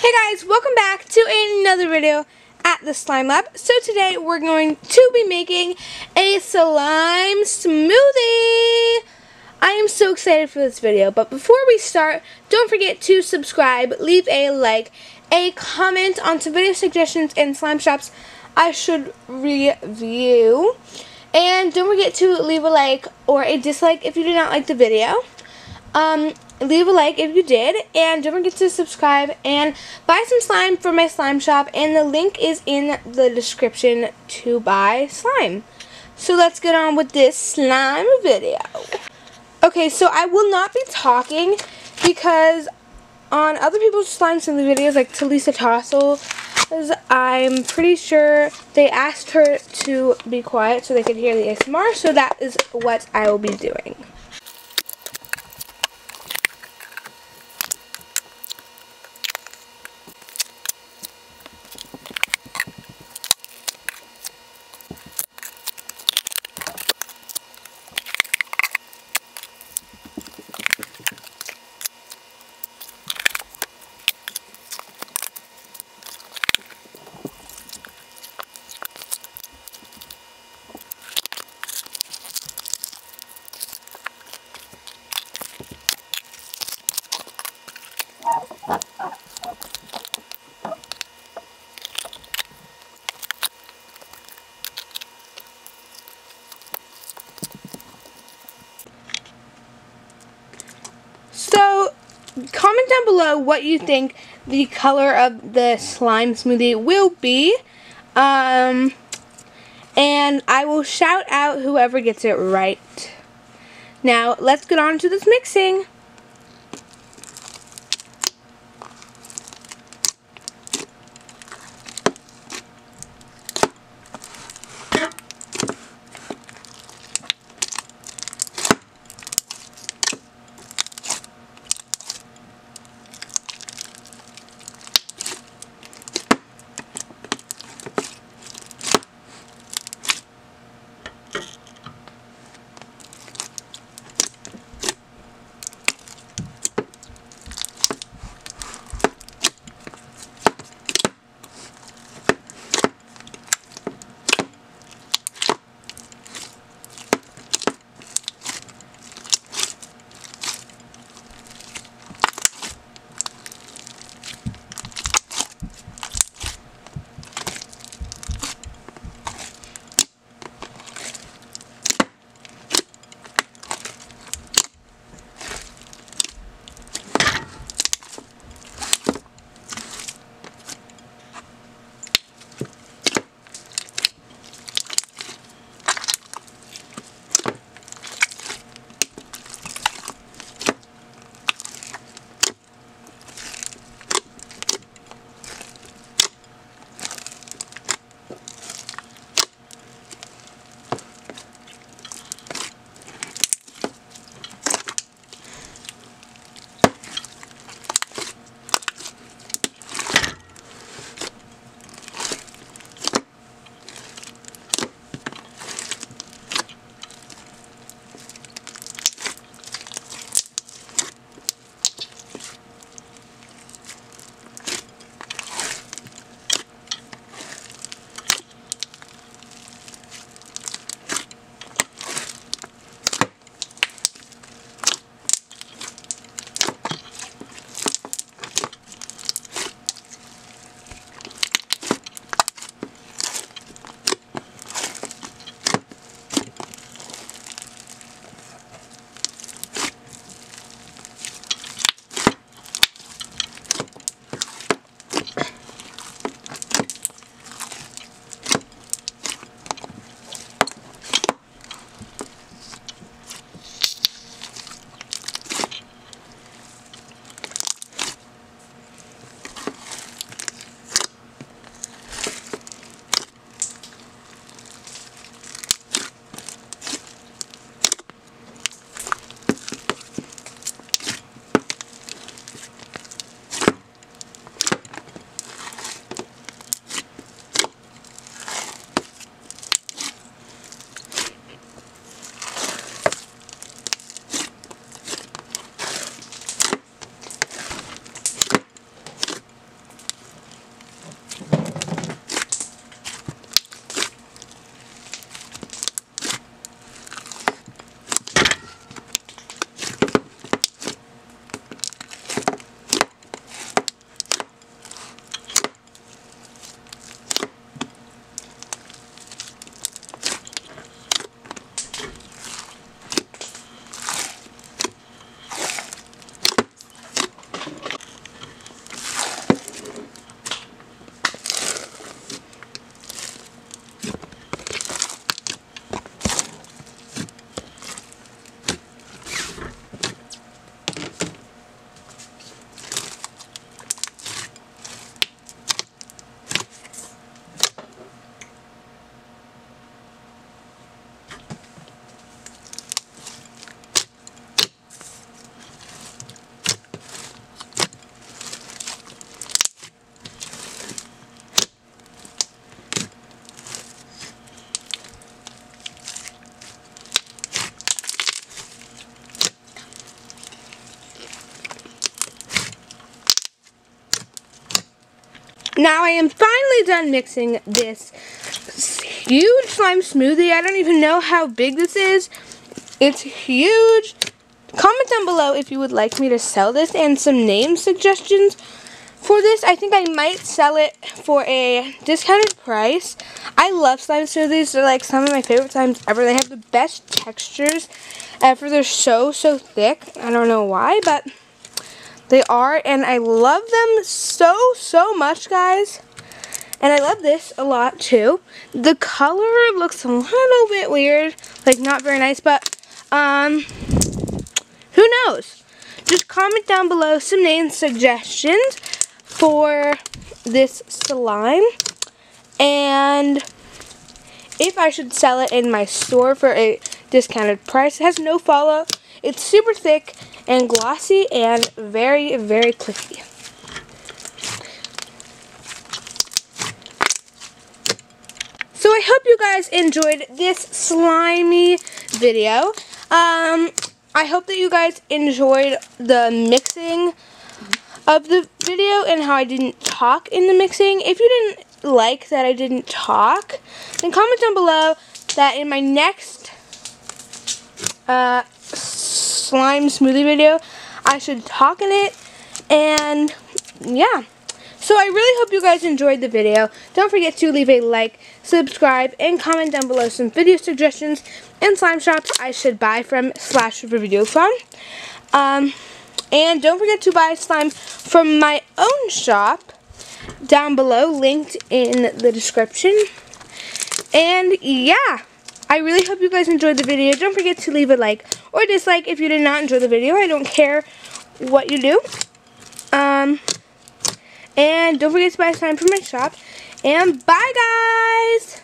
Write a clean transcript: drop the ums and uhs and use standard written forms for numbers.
Hey guys, welcome back to another video at the Slime Lab. So today we're going to be making a slime smoothie. I am so excited for this video, but before we start, don't forget to subscribe, leave a like, a comment on some video suggestions and slime shops I should review. And don't forget to leave a like or a dislike if you did not like the video. Leave a like if you did, and don't forget to subscribe and buy some slime from my slime shop, and the link is in the description to buy slime. So let's get on with this slime video. Okay, so I will not be talking because on other people's slime smoothie videos, like Talisa Tossel, I'm pretty sure they asked her to be quiet so they could hear the ASMR, so that is what I will be doing. So, comment down below what you think the color of the slime smoothie will be. And I will shout out whoever gets it right. Now, let's get on to this mixing. Now I am finally done mixing this huge slime smoothie. I don't even know how big this is. It's huge. Comment down below if you would like me to sell this and some name suggestions for this. I think I might sell it for a discounted price. I love slime smoothies. They're like some of my favorite slimes ever. They have the best textures ever. They're so thick. I don't know why, but they are, and I love them so much, guys. And I love this a lot too. The color looks a little bit weird, like not very nice, but who knows? Just comment down below some name suggestions for this slime, and if I should sell it in my store for a discounted price. It has no fallout. It's super thick and glossy and very clicky. So I hope you guys enjoyed this slimy video. I hope that you guys enjoyed the mixing of the video and how I didn't talk in the mixing. If you didn't like that I didn't talk, then comment down below that in my next slime smoothie video I should talk in it. And yeah, so I really hope you guys enjoyed the video. Don't forget to leave a like, subscribe, and comment down below some video suggestions and slime shops I should buy from / review from. And don't forget to buy slime from my own shop down below, linked in the description. And yeah, I really hope you guys enjoyed the video. Don't forget to leave a like or dislike if you did not enjoy the video. I don't care what you do. And don't forget to buy slime from my shop. And bye, guys!